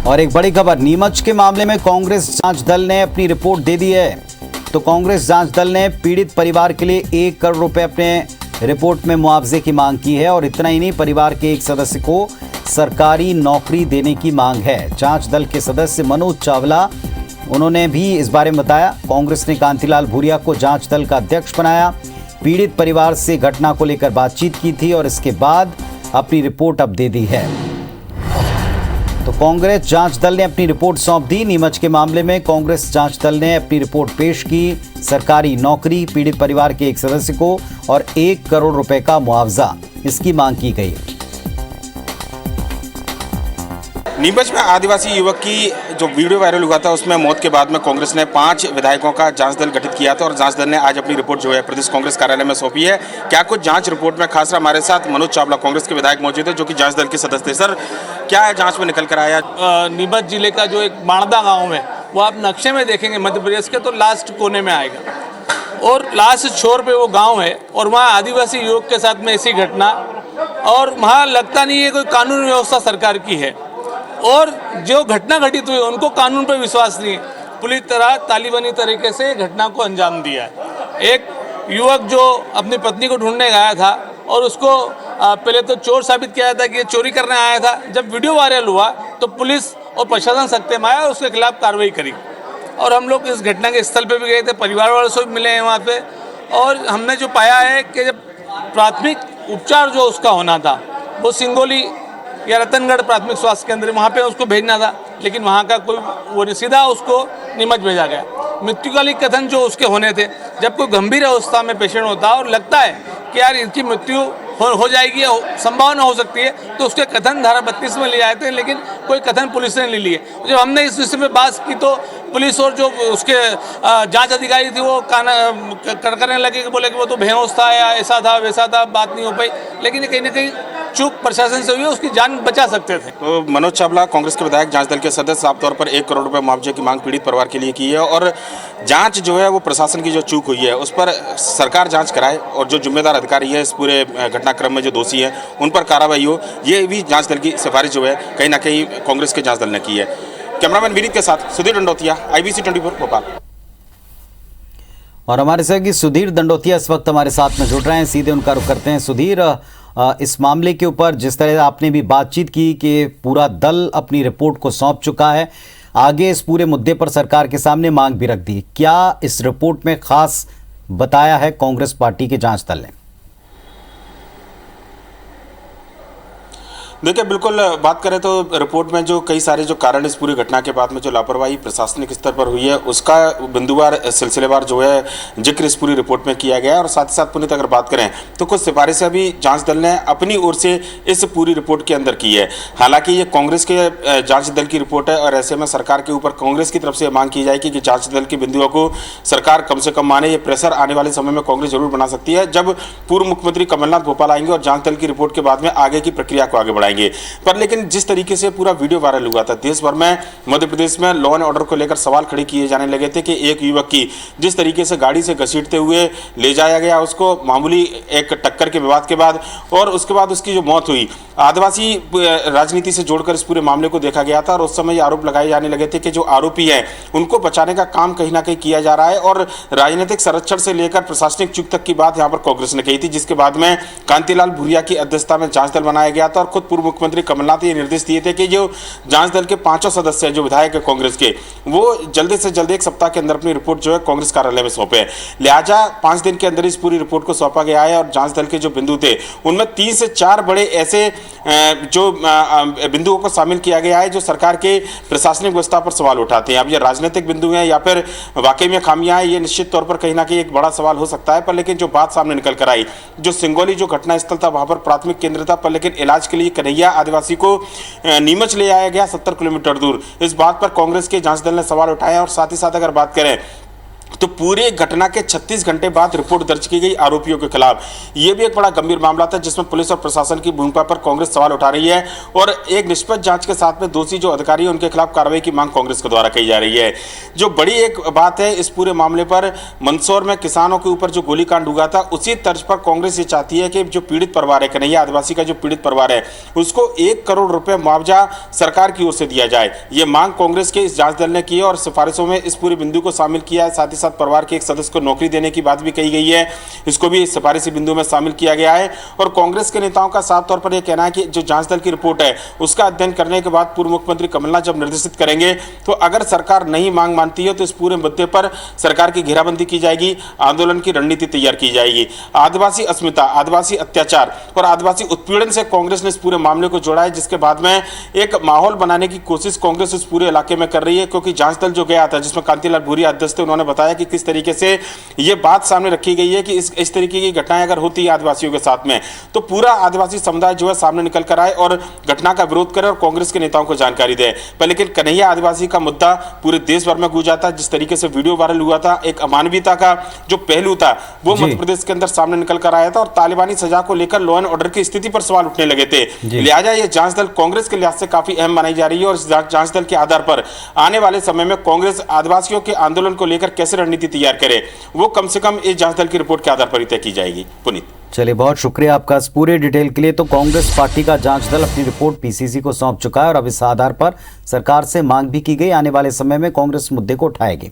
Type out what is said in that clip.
और एक बड़ी खबर, नीमच के मामले में कांग्रेस जांच दल ने अपनी रिपोर्ट दे दी है। तो कांग्रेस जांच दल ने पीड़ित परिवार के लिए 1 करोड़ रुपए अपने रिपोर्ट में मुआवजे की मांग की है और इतना ही नहीं, परिवार के एक सदस्य को सरकारी नौकरी देने की मांग है। जांच दल के सदस्य मनोज चावला, उन्होंने भी इस बारे में बताया। कांग्रेस ने कांतिलाल भूरिया को जांच दल का अध्यक्ष बनाया। पीड़ित परिवार से घटना को लेकर बातचीत की थी और इसके बाद अपनी रिपोर्ट अब दे दी है। तो कांग्रेस जांच दल ने अपनी रिपोर्ट सौंप दी। नीमच के मामले में कांग्रेस जांच दल ने अपनी रिपोर्ट पेश की। सरकारी नौकरी, पीड़ित परिवार के एक सदस्य को और 1 करोड़ रुपए का मुआवजा, इसकी मांग की गई। नीमच में आदिवासी युवक की जो वीडियो वायरल हुआ था, उसमें मौत के बाद में कांग्रेस ने 5 विधायकों का जांच दल गठित किया था और जांच दल ने आज अपनी रिपोर्ट जो है प्रदेश कांग्रेस कार्यालय में सौंपी है। क्या कुछ जांच रिपोर्ट में खास? हमारे साथ मनोज चावला, कांग्रेस के विधायक मौजूद है, जो कि जांच दल के सदस्य थे। सर, क्या है जांच में निकल कर आया? नीमच जिले का जो एक बाणदा गाँव है, वो आप नक्शे में देखेंगे मध्य प्रदेश के, तो लास्ट कोने में आएगा और लास्ट छोर पे वो गाँव है और वहाँ आदिवासी युवक के साथ में ऐसी घटना, और वहाँ लगता नहीं है कोई कानून व्यवस्था सरकार की है और जो घटना घटित हुई उनको कानून पर विश्वास नहीं है। पूरी तरह तालिबानी तरीके से घटना को अंजाम दिया है। एक युवक जो अपनी पत्नी को ढूंढने गया था और उसको पहले तो चोर साबित किया था कि ये चोरी करने आया था। जब वीडियो वायरल हुआ तो पुलिस और प्रशासन सख्ते में आया और उसके खिलाफ कार्रवाई करी और हम लोग इस घटना के स्थल पर भी गए थे, परिवार वालों से भी मिले हैं वहाँ पे, और हमने जो पाया है कि जब प्राथमिक उपचार जो उसका होना था वो सिंगोली या रतनगढ़ प्राथमिक स्वास्थ्य केंद्र, वहाँ पे उसको भेजना था, लेकिन वहाँ का कोई वो नहीं, सीधा उसको नीमच भेजा गया। मृत्युकालिक कथन जो उसके होने थे, जब कोई गंभीर अवस्था में पेशेंट होता है और लगता है कि यार इनकी मृत्यु हो जाएगी, संभावना हो सकती है, तो उसके कथन धारा 32 में ले आए थे, लेकिन कोई कथन पुलिस ने नहीं लिए। जब हमने इस विषय में बात की तो पुलिस और जो उसके जांच अधिकारी थी वो करने लगे कि बोले कि वो तो बेहोश था या ऐसा था वैसा था, बात नहीं हो पाई। लेकिन कहीं ना कहीं चूक प्रशासन से हुई, उसकी जान बचा सकते थे। तो मनोज चावला, कांग्रेस के विधायक, जांच दल के सदस्य, साफ तौर पर 1 करोड़ रुपए मुआवजे की मांग पीड़ित परिवार के लिए की है और जांच जो है वो प्रशासन की जो चूक हुई है उस पर सरकार जांच कराए और जो जिम्मेदार अधिकारी है इस पूरे घटनाक्रम में जो दोषी है उन पर कार्रवाई हो, ये भी जांच दल की सिफारिश जो है कहीं ना कहीं कांग्रेस के जांच दल ने की है। कैमरामैन विनीत के साथ सुधीर दंडोतिया, IBC 24 भोपाल। और हमारे सहयोगी सुधीर दंडोतिया इस वक्त हमारे साथ में जुड़ रहे हैं, सीधे उनका रुख करते हैं। सुधीर, इस मामले के ऊपर जिस तरह आपने भी बातचीत की कि पूरा दल अपनी रिपोर्ट को सौंप चुका है, आगे इस पूरे मुद्दे पर सरकार के सामने मांग भी रख दी, क्या इस रिपोर्ट में खास बताया है कांग्रेस पार्टी के जांच दल ने? देखिए, बिल्कुल बात करें तो रिपोर्ट में जो कई सारे जो कारण इस पूरी घटना के बाद में जो लापरवाही प्रशासनिक स्तर पर हुई है उसका बिंदुवार सिलसिलेवार जो है जिक्र इस पूरी रिपोर्ट में किया गया है। और साथ ही साथ पुनीत अगर बात करें तो कुछ सिफारिशें भी जांच दल ने अपनी ओर से इस पूरी रिपोर्ट के अंदर की है। हालांकि ये कांग्रेस के जांच दल की रिपोर्ट है और ऐसे में सरकार के ऊपर कांग्रेस की तरफ से मांग की जाएगी कि जांच दल के बिंदुओं को सरकार कम से कम माने। ये प्रेशर आने वाले समय में कांग्रेस जरूर बना सकती है जब पूर्व मुख्यमंत्री कमलनाथ भोपाल आएंगे और जांच दल की रिपोर्ट के बाद में आगे की प्रक्रिया को आगे बढ़ाएंगे। पर लेकिन जिस तरीके से पूरा वीडियो वायरल हुआ था, देश भर में, मध्य प्रदेश में लॉ एंड ऑर्डर को लेकर सवाल खड़े किए जाने लगे थे कि एक युवक की जिस तरीके से गाड़ी से घसीटते हुए ले जाया गया उसको मामूली एक टक्कर के विवाद के बाद, और उसके बाद उसकी जो मौत हुई, आदिवासी राजनीति से जोड़कर इस पूरे मामले को देखा गया था और उस समय आरोप लगाए जाने लगे थे कि जो आरोपी हैं उनको बचाने का काम कहीं ना कहीं किया जा रहा है और राजनीतिक संरक्षण से लेकर प्रशासनिक चूक तक की बात यहाँ पर कांग्रेस ने कही थी, जिसके बाद में कांतिलाल भूरिया की अध्यक्षता में जांच दल बनाया गया था और खुद पूर्व मुख्यमंत्री कमलनाथ ये निर्देश दिए थे कि जो जांच दल के 5 सदस्य हैं जो विधायक है कांग्रेस के, वो जल्दी से जल्दी 1 सप्ताह के अंदर अपनी रिपोर्ट जो है कांग्रेस कार्यालय में सौंपे। लिहाजा 5 दिन के अंदर इस पूरी रिपोर्ट को सौंपा गया है और जांच दल के जो बिंदु थे उनमें 3 से 4 बड़े ऐसे जो बिंदुओं को शामिल किया गया है जो सरकार के प्रशासनिक व्यवस्था पर सवाल उठाते हैं। अब ये राजनीतिक बिंदु हैं या फिर वाकई में खामियां हैं, ये निश्चित तौर पर कहीं ना कहीं एक बड़ा सवाल हो सकता है। पर लेकिन जो बात सामने निकल कर आई, जो सिंगोली जो घटना स्थल था वहां पर प्राथमिक केंद्र था, पर लेकिन इलाज के लिए कन्हैया आदिवासी को नीमच ले आया गया 70 किलोमीटर दूर, इस बात पर कांग्रेस के जांच दल ने सवाल उठाए। और साथ ही साथ अगर बात करें तो पूरे घटना के 36 घंटे बाद रिपोर्ट दर्ज की गई आरोपियों के खिलाफ। यह भी एक बड़ा गंभीर मामला था जिसमें पुलिस और प्रशासन की भूमिका पर कांग्रेस सवाल उठा रही है और एक निष्पक्ष जांच के साथ में दोषी जो अधिकारी हैं उनके खिलाफ कार्रवाई की मांग कांग्रेस के द्वारा की जा रही है। जो बड़ी एक बात है इस पूरे मामले पर, मंदसौर में किसानों के ऊपर जो गोलीकांड हुआ था उसी तर्ज पर कांग्रेस ये चाहती है कि जो पीड़ित परिवार है, कन्हैया आदिवासी का जो पीड़ित परिवार है, उसको 1 करोड़ रुपए मुआवजा सरकार की ओर से दिया जाए। यह मांग कांग्रेस के इस जांच दल ने की है और सिफारिशों में इस पूरे बिंदु को शामिल किया है। साथ ही साथ परिवार के एक सदस्य को नौकरी देने की बात भी कही गई है, इसको भी सिफारिशी बिंदु में शामिल किया गया है। और कांग्रेस के नेताओं का साफ तौर पर यह कहना है कि जो जांच दल की रिपोर्ट है उसका अध्ययन करने के बाद पूर्व मुख्यमंत्री कमलनाथ जब निर्देशित करेंगे तो अगर सरकार नहीं मांग मानती है तो इस पूरे मुद्दे पर सरकार की घेराबंदी की जाएगी, आंदोलन की रणनीति तैयार की जाएगी। आदिवासी अस्मिता, आदिवासी अत्याचार और आदिवासी उत्पीड़न से कांग्रेस ने इस पूरे मामले को जोड़ा है, जिसके बाद में एक माहौल बनाने की कोशिश कांग्रेस इस पूरे इलाके में कर रही है। क्योंकि जांच दल जो गया था जिसमें कांतिलाल भूरिया अध्यक्ष थे, उन्होंने बताया कि किस तरीके से ये बात सामने रखी गई है कि इस तरीके की घटनाएं अगर होती है आदिवासियों के साथ में तो पूरा आदिवासी समुदाय जो है सामने निकल कर आए और घटना का विरोध करे और कांग्रेस के नेताओं को जानकारी दे। पर लेकिन कन्हैया आदिवासी का मुद्दा पूरे देश भर में गूंजा था। जिस तरीके से वीडियो वायरल हुआ था, एक अमानवीयता का जो पहलू था वो मध्य प्रदेश के अंदर सामने निकल कर आया था और तालिबानी सजा को लेकर लॉ एंड ऑर्डर की स्थिति पर सवाल उठने लगे थे। लिहाजा ये जांच दल कांग्रेस के लिहाज से काफी अहम मानी जा रही है और इस जांच दल के आधार पर आने वाले समय में कांग्रेस आदिवासियों के आंदोलन को लेकर कैसे रणनीति तैयार करे वो कम से कम इस जांच दल की रिपोर्ट के आधार पर ही तय की जाएगी। पुनीत, चलिए, बहुत शुक्रिया आपका इस पूरे डिटेल के लिए। तो कांग्रेस पार्टी का जांच दल अपनी रिपोर्ट पीसीसी को सौंप चुका है और अब इस आधार पर सरकार से मांग भी की गई, आने वाले समय में कांग्रेस मुद्दे को उठाएगी।